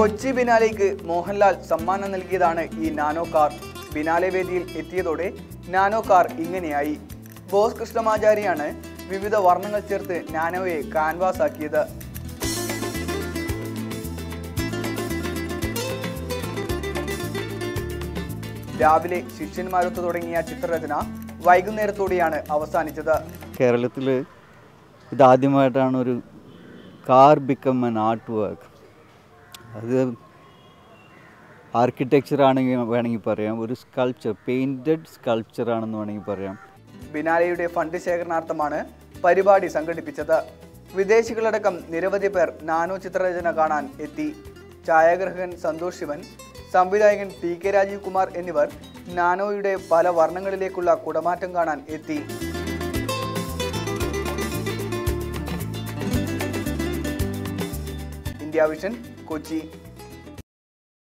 കൊച്ചി ബിനാലെയ്ക്ക് മോഹൻലാൽ സമ്മാനം നൽകിയതാണ് ഈ നാനോ കാർ. ബിനാലെ വേദിയിൽ എത്തിയതോടെ നാനോ കാർ ഇങ്ങനെയായി. ബോസ് കൃഷ്ണമാചാരിയാണ് വിവിധ വർണ്ണങ്ങൾ ചേർത്ത് നാനോയെ കാൻവാസ് ആക്കിയത്. രാവിലെ ശിഷ്യന്മാരൊത്തു തുടങ്ങിയ ചിത്രരചന വൈകുന്നേരത്തോടെയാണ് അവസാനിച്ചത്. കേരളത്തിൽ ഇതാദ്യമായിട്ടാണ് ഒരു car become an art work. അത് ആർക്കിടെക്ചർ ആണെങ്കിൽ വേണമെങ്കിൽ പറയാം, ഒരു സ്കൾപ്ചർ, പെയിൻറ്റഡ് സ്കൾപ്ചർ ആണെന്ന് വേണമെങ്കിൽ പറയാം. ബിനാലെയുടെ ഫണ്ട് ശേഖരണാർത്ഥമാണ് പരിപാടി സംഘടിപ്പിച്ചത്. വിദേശികളടക്കം നിരവധി പേർ നാനോ ചിത്രരചന കാണാൻ എത്തി. ഛായാഗ്രഹകൻ സന്തോഷ് ശിവൻ, സംവിധായകൻ TK രാജീവ് കുമാർ എന്നിവർ നാനോയുടെ പല വർണ്ണങ്ങളിലേക്കുള്ള കുടമാറ്റം കാണാൻ എത്തി. India vision, Kochi.